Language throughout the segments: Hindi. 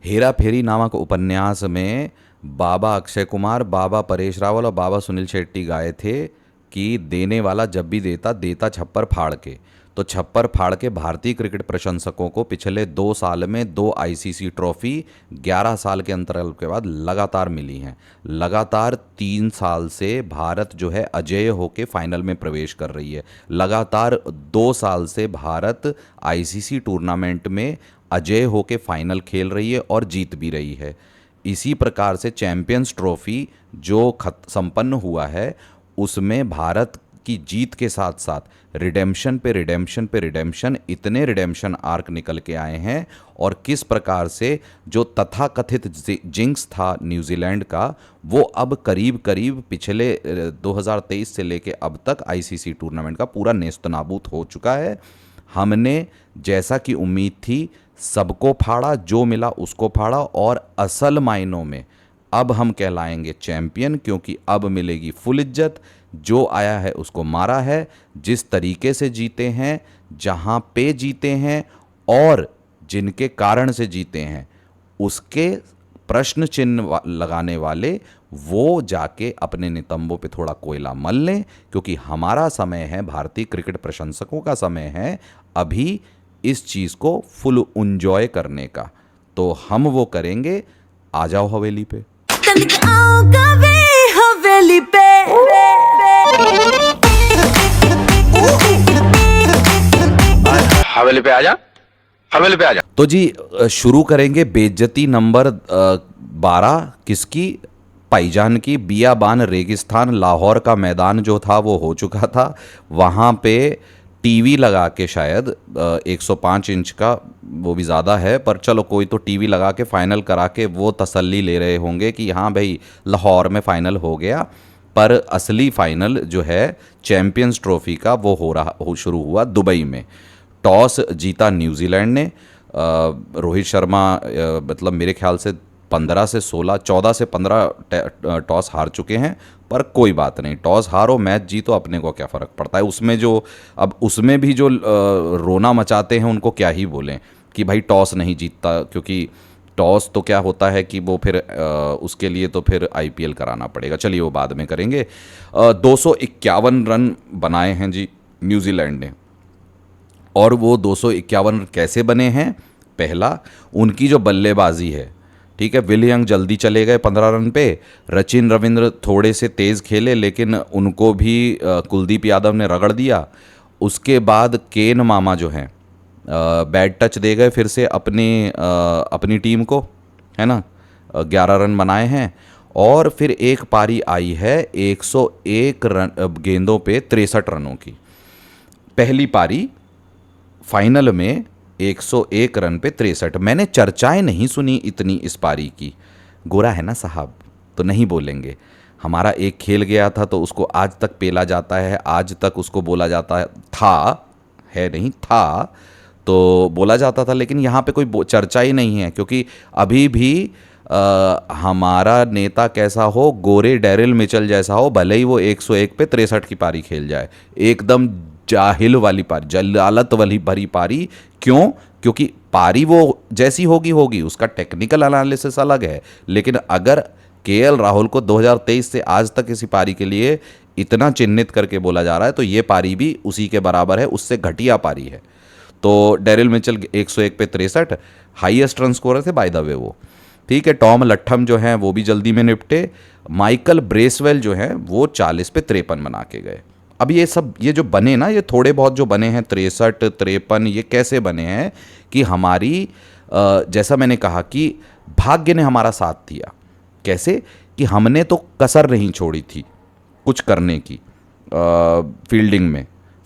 हेरा फेरी नामक उपन्यास में बाबा अक्षय कुमार, बाबा परेश रावल और बाबा सुनील शेट्टी गाए थे कि देने वाला जब भी देता देता छप्पर फाड़ के। तो छप्पर फाड़ के भारतीय क्रिकेट प्रशंसकों को पिछले 2 साल में 2 आईसीसी ट्रॉफी 11 साल के अंतराल के बाद लगातार मिली हैं। लगातार 3 साल से भारत जो है अजेय होके फाइनल में प्रवेश कर रही है। लगातार 2 साल से भारत आईसीसी टूर्नामेंट में अजेय होके फाइनल खेल रही है और जीत भी रही है। इसी प्रकार से चैंपियंस ट्रॉफी जो संपन्न हुआ है उसमें भारत की जीत के साथ साथ रिडेम्पशन पे रिडेम्पशन पे रिडेम्पशन, इतने रिडेम्पशन आर्क निकल के आए हैं। और किस प्रकार से जो तथाकथित जिंक्स था न्यूजीलैंड का, वो अब करीब करीब पिछले 2023 से लेके अब तक आईसीसी टूर्नामेंट का पूरा नेस्तनाबूत हो चुका है। हमने जैसा कि उम्मीद थी सबको फाड़ा, जो मिला उसको फाड़ा, और असल मायनों में अब हम कहलाएंगे चैंपियन, क्योंकि अब मिलेगी फुल इज्जत। जो आया है उसको मारा है, जिस तरीके से जीते हैं, जहां पे जीते हैं और जिनके कारण से जीते हैं, उसके प्रश्न चिन्ह लगाने वाले वो जाके अपने नितंबों पे थोड़ा कोयला मल लें, क्योंकि हमारा समय है, भारतीय क्रिकेट प्रशंसकों का समय है अभी इस चीज़ को फुल एंजॉय करने का। तो हम वो करेंगे। आ जाओ हवेली पे। हवेली पे हवेली पे आजा, हवेली पे आजा। तो जी शुरू करेंगे बेइज्जती नंबर 12 किसकी? पाईजान की। बियाबान रेगिस्तान लाहौर का मैदान जो था वो हो चुका था। वहाँ पे टीवी लगा के शायद 105 इंच का, वो भी ज़्यादा है, पर चलो कोई तो टीवी लगा के फाइनल करा के वो तसल्ली ले रहे होंगे कि हाँ भाई लाहौर में फ़ाइनल हो गया। पर असली फ़ाइनल जो है चैंपियंस ट्रॉफी का वो शुरू हुआ दुबई में। टॉस जीता न्यूजीलैंड ने। रोहित शर्मा मतलब मेरे ख्याल से 15 से 16, 14 से 15 टॉस हार चुके हैं, पर कोई बात नहीं, टॉस हारो मैच जीतो, अपने को क्या फ़र्क पड़ता है उसमें। जो अब उसमें भी जो रोना मचाते हैं उनको क्या ही बोलें कि भाई टॉस नहीं जीतता, क्योंकि टॉस तो क्या होता है कि वो फिर उसके लिए तो फिर आईपीएल कराना पड़ेगा। चलिए वो बाद में करेंगे। 251 रन बनाए हैं जी न्यूजीलैंड ने। और वो 251 कैसे बने हैं? पहला, उनकी जो बल्लेबाजी है, ठीक है, विल यंग जल्दी चले गए 15 रन पे। सचिन रविंद्र थोड़े से तेज़ खेले, लेकिन उनको भी कुलदीप यादव ने रगड़ दिया। उसके बाद केन मामा जो हैं बैड टच दे गए फिर से अपनी टीम को, है ना। 11 रन बनाए हैं। और फिर एक पारी आई है 101 रन गेंदों पे 63 रनों की। पहली पारी फाइनल में 101 रन पे 63। मैंने चर्चाएं नहीं सुनी इतनी इस पारी की। गोरा है ना साहब, तो नहीं बोलेंगे। हमारा एक खेल गया था तो उसको आज तक पेला जाता है, आज तक उसको बोला जाता है नहीं था तो बोला जाता था, लेकिन यहाँ पे कोई चर्चा ही नहीं है, क्योंकि अभी भी हमारा नेता कैसा हो, गोरे डेरिल मिचेल जैसा हो, भले ही वो 101 पे 63 की पारी खेल जाए। एकदम जाहिल वाली पारी, जलालत वाली भरी पारी। क्यों? क्योंकि पारी वो जैसी होगी, उसका टेक्निकल एनालिसिस अलग है। लेकिन अगर केएल राहुल को 2023 से आज तक इसी पारी के लिए इतना चिन्हित करके बोला जा रहा है, तो ये पारी भी उसी के बराबर है, उससे घटिया पारी है। तो डेरिल मिचेल 101 पे 63 हाईएस्ट रन स्कोरर थे बाय द वे वो, ठीक है। टॉम लट्ठम जो हैं वो भी जल्दी में निपटे। माइकल ब्रेसवेल जो हैं वो 40 पे 53 बना के गए। अब ये जो बने ना, ये थोड़े बहुत जो बने हैं 63, 53, ये कैसे बने हैं कि हमारी जैसा मैंने कहा कि भाग्य ने हमारा साथ दिया। कैसे? कि हमने तो कसर नहीं छोड़ी थी कुछ करने की।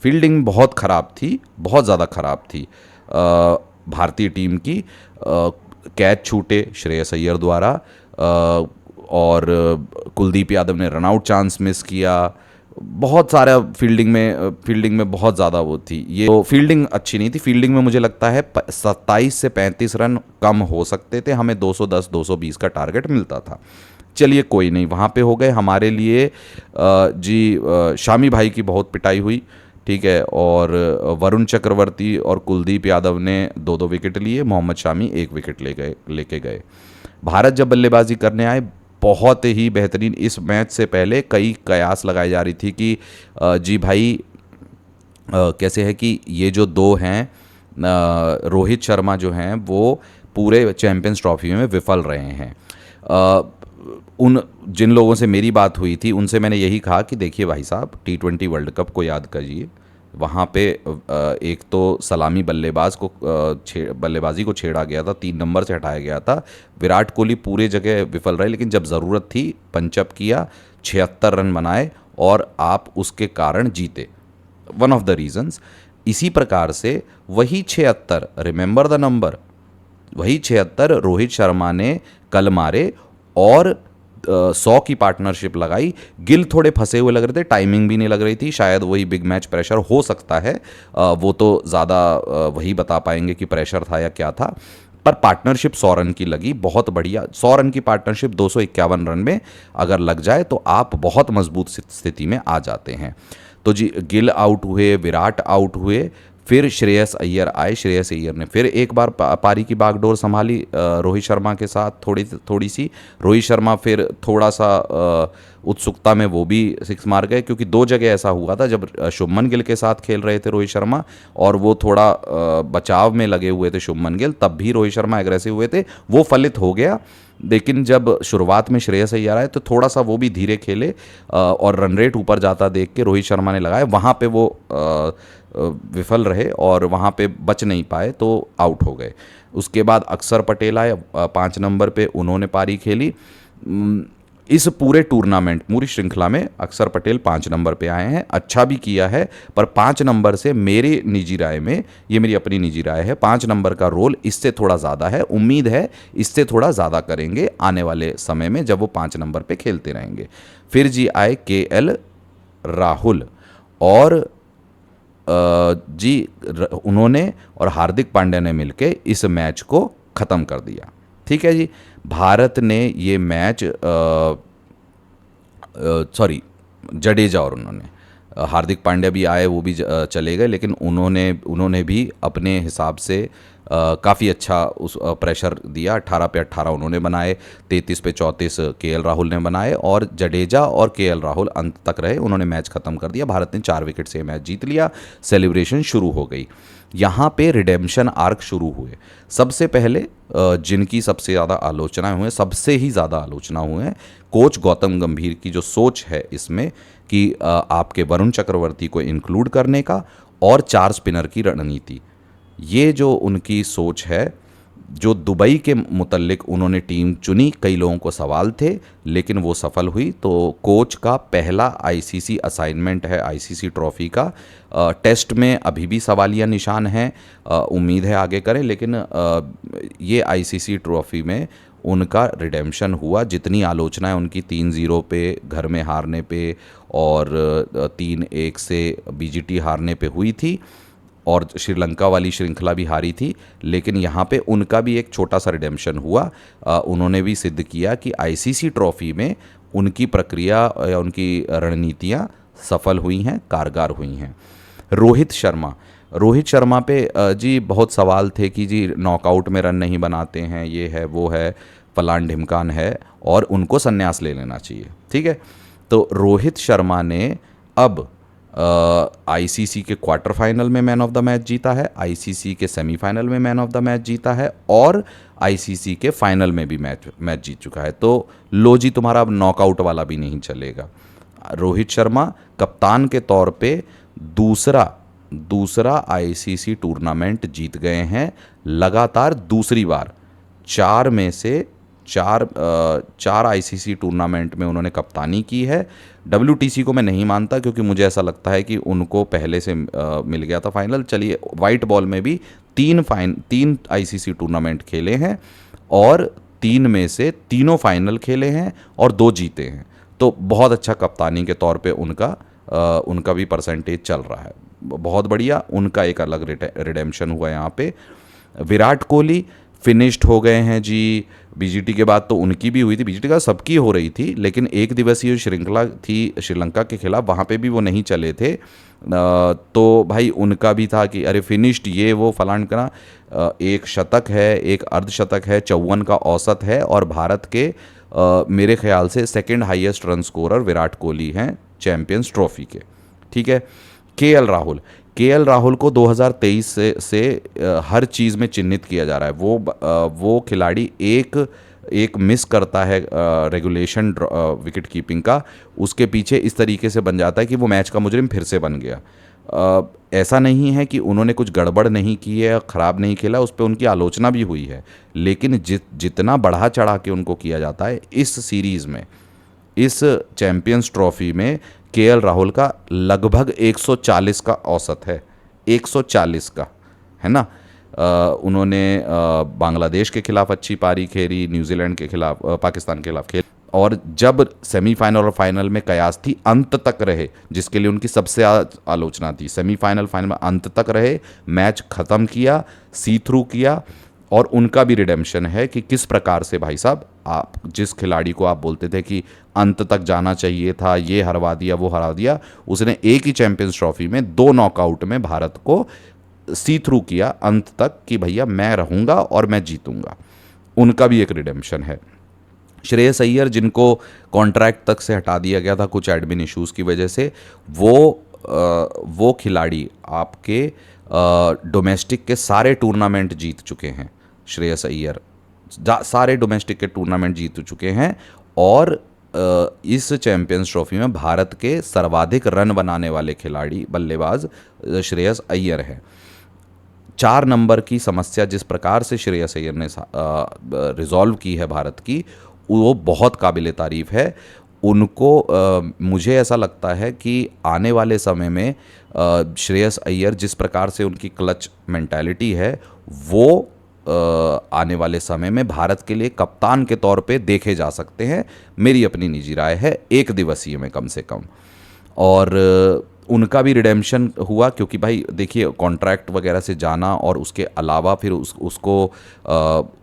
फील्डिंग बहुत ख़राब थी, बहुत ज़्यादा ख़राब थी भारतीय टीम की। कैच छूटे श्रेयस अय्यर द्वारा, और कुलदीप यादव ने रनआउट चांस मिस किया। बहुत सारा फील्डिंग में बहुत ज़्यादा वो थी। ये तो फील्डिंग अच्छी नहीं थी। फील्डिंग में मुझे लगता है 27 से 35 रन कम हो सकते थे, हमें 210 220 का टारगेट मिलता था। चलिए कोई नहीं, वहाँ पे हो गए हमारे लिए। शामी भाई की बहुत पिटाई हुई, ठीक है। और वरुण चक्रवर्ती और कुलदीप यादव ने 2-2 विकेट लिए, मोहम्मद शामी 1 विकेट लेके गए। भारत जब बल्लेबाजी करने आए बहुत ही बेहतरीन, इस मैच से पहले कई कयास लगाई जा रही थी कि जी भाई कैसे है कि ये जो दो हैं रोहित शर्मा जो हैं वो पूरे चैंपियंस ट्रॉफी में विफल रहे हैं। उन जिन लोगों से मेरी बात हुई थी उनसे मैंने यही कहा कि देखिए भाई साहब, T20 वर्ल्ड कप को याद करिए, वहाँ पे एक तो सलामी बल्लेबाज को बल्लेबाजी को छेड़ा गया था, 3 नंबर से हटाया गया था। विराट कोहली पूरे जगह विफल रहे, लेकिन जब ज़रूरत थी पंचअप किया, 76 रन बनाए और आप उसके कारण जीते, वन ऑफ द रीजंस। इसी प्रकार से वही 76, रिमेंबर द नंबर, वही 76 रोहित शर्मा ने कल मारे और 100 की पार्टनरशिप लगाई। गिल थोड़े फंसे हुए लग रहे थे, टाइमिंग भी नहीं लग रही थी, शायद वही बिग मैच प्रेशर हो सकता है, वो तो ज़्यादा वही बता पाएंगे कि प्रेशर था या क्या था। पर पार्टनरशिप 100 रन की लगी, बहुत बढ़िया। 100 रन की पार्टनरशिप 251 रन में अगर लग जाए तो आप बहुत मजबूत स्थिति में आ जाते हैं। तो जी गिल आउट हुए, विराट आउट हुए, फिर श्रेयस अय्यर आए। श्रेयस अय्यर ने फिर एक बार पारी की बागडोर संभाली रोहित शर्मा के साथ, थोड़ी सी। रोहित शर्मा फिर थोड़ा सा उत्सुकता में वो भी 6 मार गए, क्योंकि 2 जगह ऐसा हुआ था जब शुभमन गिल के साथ खेल रहे थे रोहित शर्मा और वो थोड़ा बचाव में लगे हुए थे शुभमन गिल, तब भी रोहित शर्मा एग्रेसिव हुए थे, वो फलित हो गया। लेकिन जब शुरुआत में श्रेयस अय्यर आए तो थोड़ा सा वो भी धीरे खेले और रन रेट ऊपर जाता देख के रोहित शर्मा ने लगाए, वहाँ पे वो विफल रहे और वहाँ पे बच नहीं पाए तो आउट हो गए। उसके बाद अक्षर पटेल आए 5 नंबर पे, उन्होंने पारी खेली। इस पूरे टूर्नामेंट, पूरी श्रृंखला में अक्षर पटेल 5 नंबर पे आए हैं, अच्छा भी किया है। पर 5 नंबर से मेरी निजी राय में, ये मेरी अपनी निजी राय है, 5 नंबर का रोल इससे थोड़ा ज़्यादा है। उम्मीद है इससे थोड़ा ज़्यादा करेंगे आने वाले समय में जब वो 5 नंबर पे खेलते रहेंगे। फिर जी आए KL राहुल और उन्होंने और हार्दिक पांड्या ने मिलके इस मैच को ख़त्म कर दिया। ठीक है जी। भारत ने ये मैच जडेजा और उन्होंने, हार्दिक पांड्या भी आए, वो भी चले गए, लेकिन उन्होंने भी अपने हिसाब से काफ़ी अच्छा उस प्रेशर दिया। 18 पे 18 उन्होंने बनाए, 33 पे 34 KL राहुल ने बनाए और जडेजा और KL राहुल अंत तक रहे, उन्होंने मैच ख़त्म कर दिया। भारत ने 4 विकेट से मैच जीत लिया। सेलिब्रेशन शुरू हो गई। यहाँ पे रिडेम्पशन आर्क शुरू हुए। सबसे पहले जिनकी सबसे ज़्यादा आलोचनाएं हुए, सबसे ही ज़्यादा आलोचना हुए हैं, कोच गौतम गंभीर की जो सोच है इसमें कि आपके वरुण चक्रवर्ती को इंक्लूड करने का और 4 स्पिनर की रणनीति, ये जो उनकी सोच है, जो दुबई के मुतल्लिक उन्होंने टीम चुनी, कई लोगों को सवाल थे लेकिन वो सफल हुई। तो कोच का पहला ICC असाइनमेंट है ICC ट्रॉफ़ी का। टेस्ट में अभी भी सवालिया निशान हैं, उम्मीद है आगे करें, लेकिन ये ICC ट्रॉफ़ी में उनका रिडेम्पशन हुआ। जितनी आलोचनाएं उनकी 3-0 पे घर में हारने पे और 3-1 से BGT हारने पे हुई थी और श्रीलंका वाली श्रृंखला भी हारी थी, लेकिन यहाँ पे उनका भी एक छोटा सा रिडेम्पशन हुआ। उन्होंने भी सिद्ध किया कि ICC ट्रॉफ़ी में उनकी प्रक्रिया या उनकी रणनीतियाँ सफल हुई हैं, कारगर हुई हैं। रोहित शर्मा पे जी बहुत सवाल थे कि जी नॉकआउट में रन नहीं बनाते हैं, ये है वो है, फलान ढिमकान है और उनको संन्यास ले लेना चाहिए। ठीक है। तो रोहित शर्मा ने अब ICC के क्वार्टर फाइनल में मैन ऑफ द मैच जीता है, ICC के सेमीफाइनल में मैन ऑफ द मैच जीता है और ICC के फाइनल में भी मैच जीत चुका है। तो लो जी, तुम्हारा अब नॉकआउट वाला भी नहीं चलेगा। रोहित शर्मा कप्तान के तौर पे दूसरा ICC टूर्नामेंट जीत गए हैं लगातार, दूसरी बार। 4 में से 4 ICC टूर्नामेंट में उन्होंने कप्तानी की है। WTC को मैं नहीं मानता, क्योंकि मुझे ऐसा लगता है कि उनको पहले से मिल गया था फाइनल। चलिए, वाइट बॉल में भी 3 ICC टूर्नामेंट खेले हैं और 3 में से तीनों फाइनल खेले हैं और 2 जीते हैं। तो बहुत अच्छा कप्तानी के तौर पे उनका भी परसेंटेज चल रहा है, बहुत बढ़िया। उनका एक अलग रिडेम्पशन हुआ यहाँ पे। विराट कोहली फिनिश्ड हो गए हैं जी। BGT के बाद तो उनकी भी हुई थी, BGT का सबकी हो रही थी, लेकिन एक दिवसीय श्रृंखला थी श्रीलंका के खिलाफ, वहाँ पे भी वो नहीं चले थे तो भाई उनका भी था कि अरे फिनिश्ड ये वो फलान करा। एक शतक है, एक अर्धशतक है, 54 का औसत है, और भारत के मेरे ख्याल से second highest run scorer Virat Kohli हैं चैंपियंस ट्रॉफी के। ठीक है। केएल राहुल को 2023 से हर चीज़ में चिन्हित किया जा रहा है। वो खिलाड़ी एक मिस करता है रेगुलेशन विकेट कीपिंग का, उसके पीछे इस तरीके से बन जाता है कि वो मैच का मुजरिम फिर से बन गया। ऐसा नहीं है कि उन्होंने कुछ गड़बड़ नहीं की है, ख़राब नहीं खेला, उस पर उनकी आलोचना भी हुई है, लेकिन जितना बढ़ा चढ़ा के उनको किया जाता है इस सीरीज़ में, इस चैंपियंस ट्रॉफी में केएल राहुल का लगभग 140 का औसत है, 140 का, है ना। उन्होंने बांग्लादेश के खिलाफ अच्छी पारी खेली, न्यूजीलैंड के खिलाफ, पाकिस्तान के खिलाफ खेल, और जब सेमीफाइनल और फाइनल में कयास थी अंत तक रहे, जिसके लिए उनकी सबसे आलोचना थी, सेमीफाइनल फाइनल में अंत तक रहे, मैच ख़त्म किया, सी थ्रू किया। और उनका भी रिडेम्पशन है कि किस प्रकार से भाई साहब, आप जिस खिलाड़ी को आप बोलते थे कि अंत तक जाना चाहिए था, ये हरवा दिया वो हरा दिया, उसने एक ही चैंपियंस ट्रॉफी में 2 नॉकआउट में भारत को सी थ्रू किया अंत तक कि भैया मैं रहूँगा और मैं जीतूंगा। उनका भी एक रिडेम्पशन है। श्रेयस अय्यर, जिनको कॉन्ट्रैक्ट तक से हटा दिया गया था कुछ एडमिन इश्यूज़ की वजह से, वो खिलाड़ी आपके डोमेस्टिक के सारे टूर्नामेंट जीत चुके हैं। श्रेयस अय्यर सारे डोमेस्टिक के टूर्नामेंट जीत चुके हैं, और इस चैंपियंस ट्रॉफी में भारत के सर्वाधिक रन बनाने वाले खिलाड़ी बल्लेबाज श्रेयस अय्यर हैं। 4 नंबर की समस्या जिस प्रकार से श्रेयस अय्यर ने रिजॉल्व की है भारत की, वो बहुत काबिल तारीफ़ है। उनको मुझे ऐसा लगता है कि आने वाले समय में श्रेयस अय्यर जिस प्रकार से उनकी क्लच मेंटालिटी है, वो आने वाले समय में भारत के लिए कप्तान के तौर पे देखे जा सकते हैं। मेरी अपनी निजी राय है, एक दिवसीय में कम से कम। और उनका भी रिडेम्पशन हुआ, क्योंकि भाई देखिए कॉन्ट्रैक्ट वगैरह से जाना और उसके अलावा फिर उसको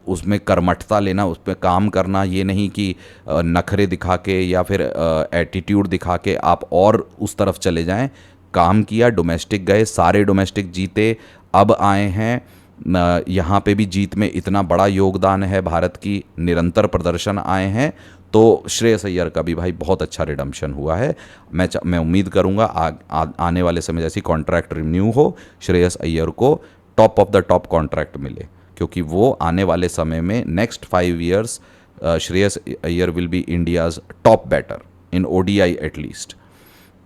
उसमें कर्मठता लेना, उस पर काम करना, ये नहीं कि नखरे दिखा के या फिर एटीट्यूड दिखा के आप और उस तरफ चले जाएं। काम किया, डोमेस्टिक गए, सारे डोमेस्टिक जीते, अब आए हैं यहाँ पे भी जीत में इतना बड़ा योगदान है भारत की, निरंतर प्रदर्शन आए हैं। तो श्रेयस अय्यर का भी भाई बहुत अच्छा रिडम्पशन हुआ है। मैं उम्मीद करूँगा आने वाले समय जैसी कॉन्ट्रैक्ट रिन्यू हो, श्रेयस अय्यर को top of the top contract मिले, क्योंकि वो आने वाले समय में next 5 years Shreyas Iyer will be India's top batter in ODI at least.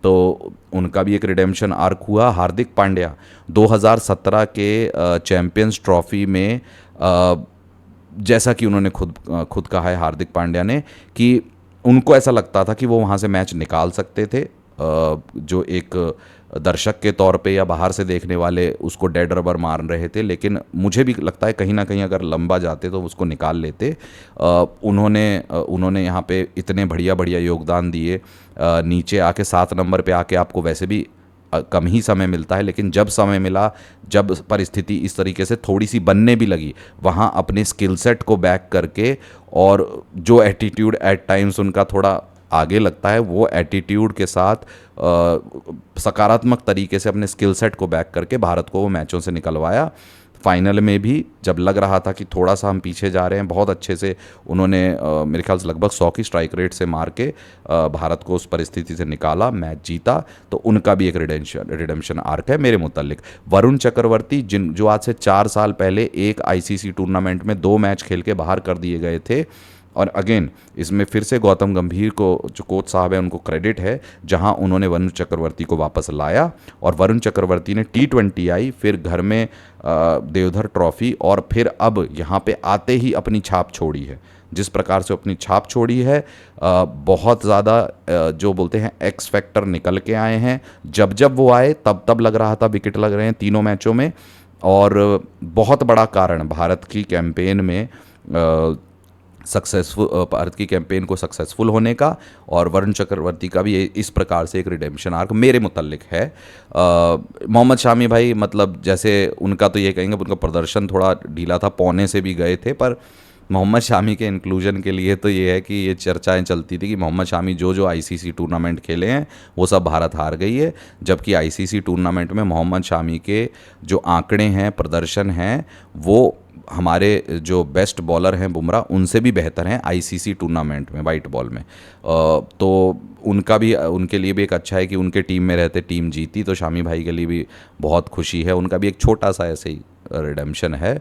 तो उनका भी एक रिडेम्पशन आर्क हुआ। हार्दिक पांड्या 2017 के चैंपियंस ट्रॉफी में जैसा कि उन्होंने खुद कहा है, हार्दिक पांड्या ने, कि उनको ऐसा लगता था कि वो वहाँ से मैच निकाल सकते थे। जो एक दर्शक के तौर पे या बाहर से देखने वाले उसको डेड रबर मार रहे थे, लेकिन मुझे भी लगता है कहीं ना कहीं अगर लंबा जाते तो उसको निकाल लेते। उन्होंने यहाँ पे इतने बढ़िया बढ़िया योगदान दिए। नीचे आके 7 नंबर पे आके आपको वैसे भी कम ही समय मिलता है, लेकिन जब समय मिला, जब परिस्थिति इस तरीके से थोड़ी सी बनने भी लगी, वहाँ अपने स्किल सेट को बैक करके, और जो एटीट्यूड एट टाइम्स उनका थोड़ा आगे लगता है, वो एटीट्यूड के साथ सकारात्मक तरीके से अपने स्किल सेट को बैक करके भारत को वो मैचों से निकलवाया। फाइनल में भी जब लग रहा था कि थोड़ा सा हम पीछे जा रहे हैं, बहुत अच्छे से उन्होंने मेरे ख्याल से लगभग 100 की स्ट्राइक रेट से मार के भारत को उस परिस्थिति से निकाला, मैच जीता। तो उनका भी एक रिडेम्पशन आर्क है मेरे मुतालिक। वरुण चक्रवर्ती, जो आज से 4 साल पहले एक आईसीसी टूर्नामेंट में 2 मैच खेल के बाहर कर दिए गए थे, और अगेन इसमें फिर से गौतम गंभीर को, जो कोच साहब हैं, उनको क्रेडिट है, जहां उन्होंने वरुण चक्रवर्ती को वापस लाया। और वरुण चक्रवर्ती ने T20 आई, फिर घर में देवधर ट्रॉफी, और फिर अब यहाँ पे आते ही अपनी छाप छोड़ी है। जिस प्रकार से अपनी छाप छोड़ी है, बहुत ज़्यादा जो बोलते हैं एक्स फैक्टर निकल के आए हैं। जब जब वो आए तब लग रहा था विकेट लग रहे हैं तीनों मैचों में, और बहुत बड़ा कारण भारत की कैंपेन में भारत की कैंपेन को सक्सेसफुल होने का, और वरुण चक्रवर्ती का भी इस प्रकार से एक रिडेम्पशन आर्क मेरे मुताल्लिक है। मोहम्मद शामी भाई, मतलब जैसे उनका तो ये कहेंगे उनका प्रदर्शन थोड़ा ढीला था, पौने से भी गए थे, पर मोहम्मद शामी के इंक्लूजन के लिए तो ये है कि ये चर्चाएं चलती थी कि मोहम्मद शामी जो जो आईसीसी टूर्नामेंट खेले हैं वो सब भारत हार गई है, जबकि आईसीसी टूर्नामेंट में मोहम्मद शामी के जो आंकड़े हैं, प्रदर्शन हैं, वो हमारे जो बेस्ट बॉलर हैं बुमराह उनसे भी बेहतर हैं आईसीसी टूर्नामेंट में वाइट बॉल में। तो उनका भी, उनके लिए भी एक अच्छा है कि उनके टीम में रहते टीम जीती, तो शामी भाई के लिए भी बहुत खुशी है। उनका भी एक छोटा सा ऐसे ही रिडेम्पशन है।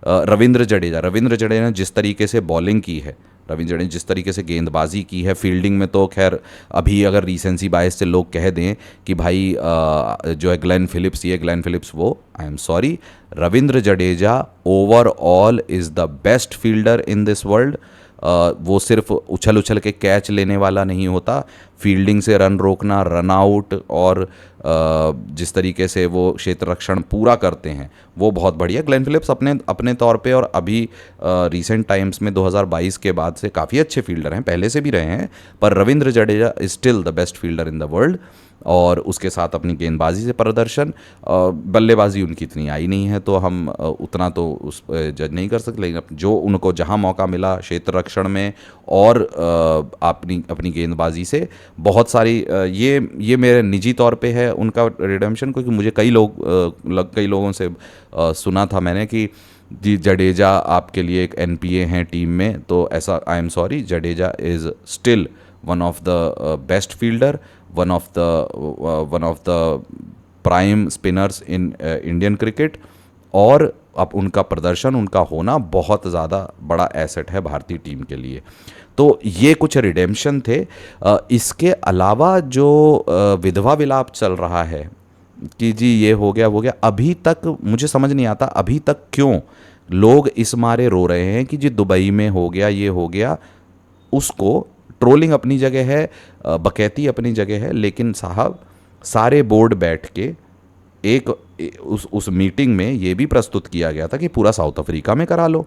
रविंद्र जडेजा ने जिस तरीके से बॉलिंग की है, रविंद्र जडेजा जिस तरीके से गेंदबाजी की है, फील्डिंग में तो खैर अभी अगर रीसेंसी बायस से लोग कह दें कि भाई जो है ग्लेन फिलिप्स वो, I am sorry, Ravindra Jadeja overall is the best fielder in this world. वो सिर्फ उछल उछल के कैच लेने वाला नहीं होता, फील्डिंग से रन रोकना, रन आउट और जिस तरीके से वो क्षेत्र रक्षण पूरा करते हैं वो बहुत बढ़िया। ग्लेन फिलिप्स अपने तौर पे और अभी रीसेंट टाइम्स में 2022 के बाद से काफ़ी अच्छे फील्डर हैं, पहले से भी रहे हैं, पर Ravindra Jadeja is still the best fielder in the world. और उसके साथ अपनी गेंदबाजी से प्रदर्शन, बल्लेबाजी उनकी इतनी आई नहीं है तो हम उतना तो उस जज नहीं कर सकते, लेकिन जो उनको जहां मौका मिला क्षेत्र रक्षण में और अपनी गेंदबाजी से बहुत सारी, ये मेरे निजी तौर पे है उनका रिडेम्पशन, क्योंकि मुझे कई लोगों से सुना था मैंने कि जी जडेजा आपके लिए एक एनपीए हैं टीम में, तो ऐसा I am sorry, Jadeja is still one of the best fielder, one of the prime spinners in Indian cricket. और अब उनका प्रदर्शन, उनका होना बहुत ज़्यादा बड़ा एसेट है भारतीय टीम के लिए। तो ये कुछ रिडेम्पशन थे। इसके अलावा जो विधवा विलाप चल रहा है कि जी ये हो गया वो गया, अभी तक मुझे समझ नहीं आता अभी तक क्यों लोग इस मारे रो रहे हैं कि जी दुबई में हो गया, ये हो गया। उसको ट्रोलिंग अपनी जगह है, बकैती अपनी जगह है, लेकिन साहब सारे बोर्ड बैठ के उस मीटिंग में ये भी प्रस्तुत किया गया था कि पूरा साउथ अफ्रीका में करा लो,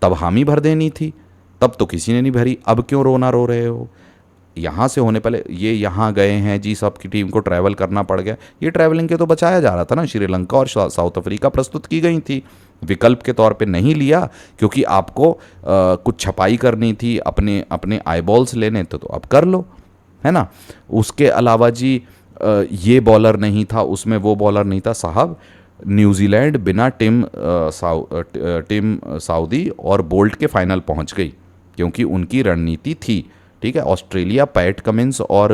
तब हामी भर देनी थी, तब तो किसी ने नहीं भरी, अब क्यों रो रहे हो। यहाँ से होने पहले ये यहाँ गए हैं जी, सबकी टीम को ट्रैवल करना पड़ गया, ये ट्रैवलिंग के तो बचाया जा रहा था ना। श्रीलंका और साउथ अफ्रीका प्रस्तुत की गई थी, विकल्प के तौर पे नहीं लिया क्योंकि आपको कुछ छपाई करनी थी, अपने आईबॉल्स लेने थे, तो अब कर लो, है ना। उसके अलावा जी ये बॉलर नहीं था, उसमें वो बॉलर नहीं था, साहब न्यूजीलैंड बिना टिम साउदी और बोल्ट के फाइनल पहुंच गई क्योंकि उनकी रणनीति थी, ठीक है। ऑस्ट्रेलिया पैट कमिंस और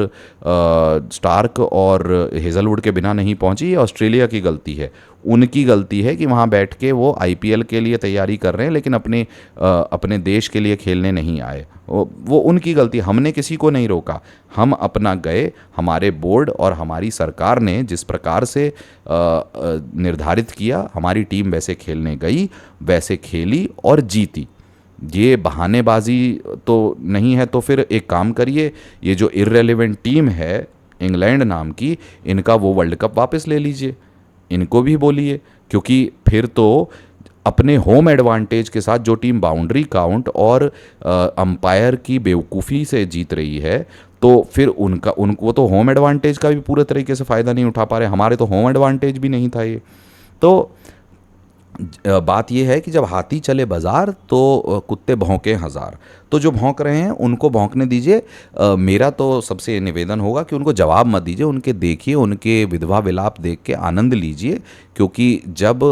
स्टार्क और हेजलवुड के बिना नहीं पहुंची, ये ऑस्ट्रेलिया की गलती है, उनकी गलती है कि वहाँ बैठ के वो आईपीएल के लिए तैयारी कर रहे हैं लेकिन अपने देश के लिए खेलने नहीं आए, वो उनकी गलती, हमने किसी को नहीं रोका, हम अपना गए। हमारे बोर्ड और हमारी सरकार ने जिस प्रकार से निर्धारित किया, हमारी टीम वैसे खेलने गई, वैसे खेली और जीती। ये बहानेबाजी तो नहीं है। तो फिर एक काम करिए, ये जो इररेलेवेंट टीम है इंग्लैंड नाम की, इनका वो वर्ल्ड कप वापस ले लीजिए, इनको भी बोलिए, क्योंकि फिर तो अपने होम एडवांटेज के साथ जो टीम बाउंड्री काउंट और अंपायर की बेवकूफ़ी से जीत रही है, तो फिर उनको तो होम एडवांटेज का भी पूरे तरीके से फ़ायदा नहीं उठा पा रहे। हमारे तो होम एडवांटेज भी नहीं था ये। तो बात यह है कि जब हाथी चले बाजार तो कुत्ते भौंके हज़ार। तो जो भौंक रहे हैं उनको भौंकने दीजिए। मेरा तो सबसे निवेदन होगा कि उनको जवाब मत दीजिए, उनके देखिए, उनके विधवा विलाप देख के आनंद लीजिए, क्योंकि जब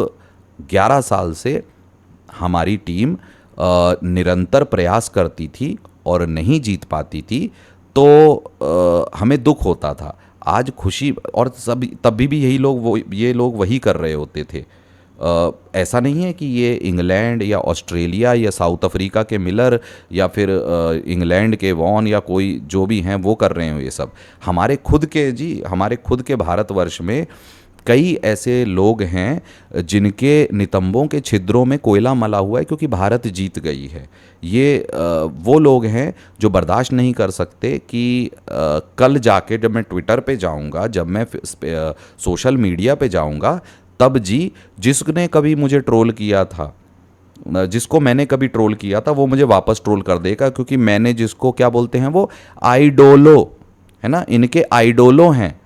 11 साल से हमारी टीम निरंतर प्रयास करती थी और नहीं जीत पाती थी तो हमें दुख होता था। आज खुशी, और तब भी ये लोग वही कर रहे होते थे। ऐसा नहीं है कि ये इंग्लैंड या ऑस्ट्रेलिया या साउथ अफ्रीका के मिलर या फिर इंग्लैंड के वॉन या कोई जो भी हैं वो कर रहे हो ये सब। हमारे खुद के भारतवर्ष में कई ऐसे लोग हैं जिनके नितंबों के छिद्रों में कोयला मला हुआ है क्योंकि भारत जीत गई है। ये वो लोग हैं जो बर्दाश्त नहीं कर सकते कि कल जाके जब मैं ट्विटर पे जाऊंगा, जब मैं सोशल मीडिया पे जाऊंगा, तब जी जिसने कभी मुझे ट्रोल किया था, जिसको मैंने कभी ट्रोल किया था, वो मुझे वापस ट्रोल कर देगा, क्योंकि मैंने जिसको क्या बोलते हैं वो आइडोलो है ना, इनके आइडोलो हैं,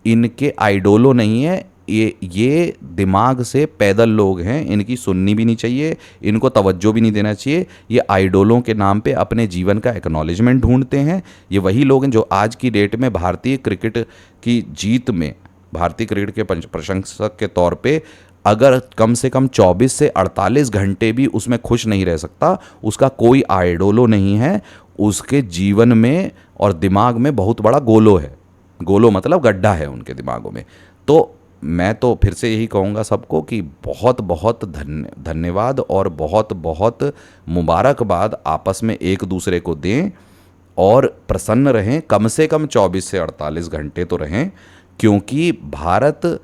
इनके आइडोलो नहीं है, ये दिमाग से पैदल लोग हैं, इनकी सुननी भी नहीं चाहिए, इनको तवज्जो भी नहीं देना चाहिए। ये आइडोलों के नाम पे अपने जीवन का एक्नॉलेजमेंट ढूंढते हैं। ये वही लोग हैं जो आज की डेट में भारतीय क्रिकेट की जीत में, भारतीय क्रिकेट के प्रशंसक के तौर पे अगर कम से कम 24 से 48 घंटे भी उसमें खुश नहीं रह सकता, उसका कोई आइडोलो नहीं है। उसके जीवन में और दिमाग में बहुत बड़ा गोलो है। गोलो मतलब गड्ढा है उनके दिमागों में। तो मैं तो फिर से यही कहूँगा सबको कि बहुत बहुत धन्यवाद और बहुत बहुत मुबारकबाद आपस में एक दूसरे को दें और प्रसन्न रहें। कम से कम 24 से 48 घंटे तो रहें, क्योंकि भारत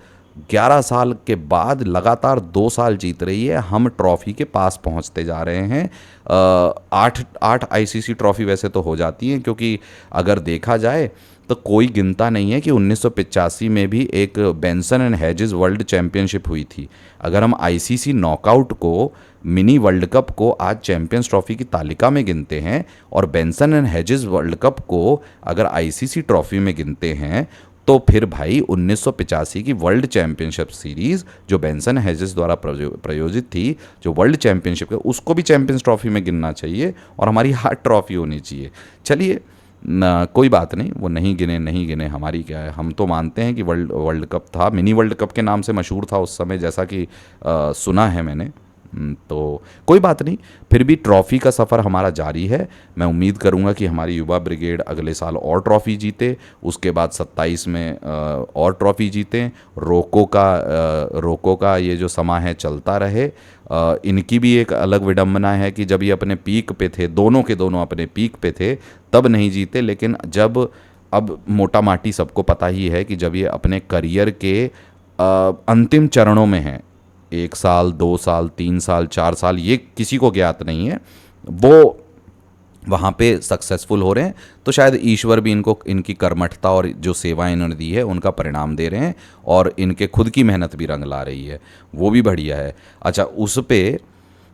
11 साल के बाद लगातार 2 साल जीत रही है। हम ट्रॉफ़ी के पास पहुंचते जा रहे हैं। 8 आईसीसी ट्रॉफ़ी वैसे तो हो जाती हैं, क्योंकि अगर देखा जाए तो कोई गिनता नहीं है कि 1985 में भी एक Benson and hedges world championship हुई थी। अगर हम आईसीसी नॉकआउट को, मिनी वर्ल्ड कप को आज चैम्पियंस ट्रॉफ़ी की तालिका में गिनते हैं और Benson and hedges world cup को अगर आईसीसी ट्रॉफ़ी में गिनते हैं, तो फिर भाई 1985 की वर्ल्ड चैम्पियनशिप सीरीज़ जो बेंसन हेजेस द्वारा प्रायोजित थी, जो वर्ल्ड चैम्पियनशिप है, उसको भी चैम्पियंस ट्रॉफ़ी में गिनना चाहिए और हमारी 8 ट्रॉफ़ी होनी चाहिए। चलिए कोई बात नहीं, वो नहीं गिने हमारी क्या है। हम तो मानते हैं कि वर्ल्ड कप था, मिनी वर्ल्ड कप के नाम से मशहूर था उस समय, जैसा कि सुना है मैंने। तो कोई बात नहीं, फिर भी ट्रॉफ़ी का सफ़र हमारा जारी है। मैं उम्मीद करूंगा कि हमारी युवा ब्रिगेड अगले साल और ट्रॉफ़ी जीते, उसके बाद 27 में और ट्रॉफ़ी जीतें। रोको का ये जो समा है चलता रहे। इनकी भी एक अलग विडंबना है कि जब ये अपने पीक पे थे, दोनों के दोनों अपने पीक पे थे, तब नहीं जीते। लेकिन जब अब मोटा माटी सबको पता ही है कि जब ये अपने करियर के अंतिम चरणों में हैं, 1 साल, 2 साल, 3 साल, 4 साल, ये किसी को ज्ञात नहीं है, वो वहाँ पे सक्सेसफुल हो रहे हैं, तो शायद ईश्वर भी इनको इनकी कर्मठता और जो सेवाएं इन्होंने दी है उनका परिणाम दे रहे हैं और इनके खुद की मेहनत भी रंग ला रही है, वो भी बढ़िया है। अच्छा, उस पे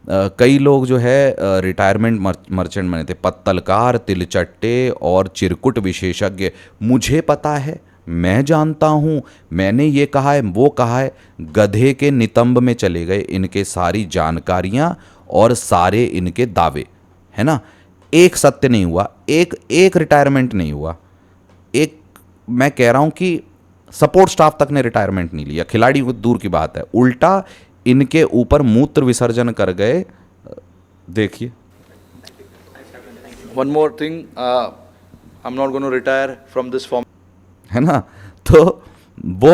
कई लोग जो है रिटायरमेंट मर्चेंट बने थे, पत्तलकार, तिलचट्टे और चिरकुट विशेषज्ञ। मुझे पता है, मैं जानता हूँ, मैंने ये कहा है, वो कहा है, गधे के नितंब में चले गए इनके सारी जानकारियाँ और सारे इनके दावे, है ना। एक सत्य नहीं हुआ, एक रिटायरमेंट नहीं हुआ। एक मैं कह रहा हूँ कि सपोर्ट स्टाफ तक ने रिटायरमेंट नहीं लिया, खिलाड़ी दूर की बात है, उल्टा इनके ऊपर मूत्र विसर्जन कर गए। देखिए, One more thing, I'm not going to retire from this form. है ना। तो वो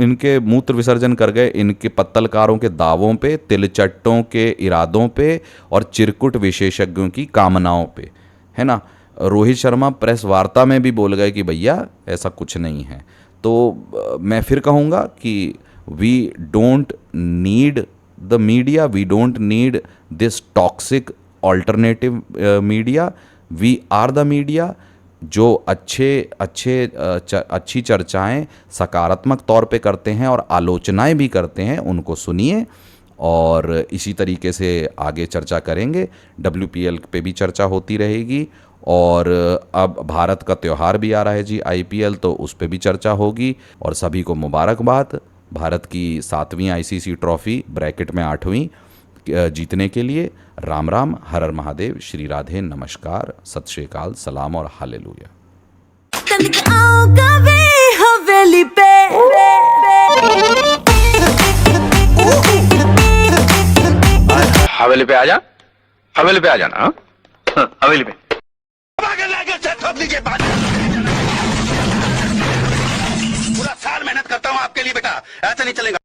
इनके मूत्र विसर्जन कर गए इनके पत्तलकारों के दावों पे, तिलचट्टों के इरादों पे और चिरकुट विशेषज्ञों की कामनाओं पे, है ना। रोहित शर्मा प्रेस वार्ता में भी बोल गए कि भैया ऐसा कुछ नहीं है। तो मैं फिर कहूँगा कि we don't need the media, we don't need this toxic alternative media, we are the media. जो अच्छी चर्चाएं सकारात्मक तौर पे करते हैं और आलोचनाएं भी करते हैं, उनको सुनिए और इसी तरीके से आगे चर्चा करेंगे। WPL पे भी चर्चा होती रहेगी और अब भारत का त्यौहार भी आ रहा है जी, IPL, तो उस पे भी चर्चा होगी। और सभी को मुबारकबाद भारत की 7वीं ICC ट्रॉफ़ी, ब्रैकेट में 8वीं जीतने के लिए। राम राम, हर हर महादेव, श्री राधे, नमस्कार, सत श्री अकाल, सलाम और हालेलुया। हवेली पे हवेली पे आ जा, हवेली पे आ जाना। हाँ? हवेली पे पूरा साल मेहनत करता हूँ आपके लिए बेटा, ऐसा नहीं चलेगा।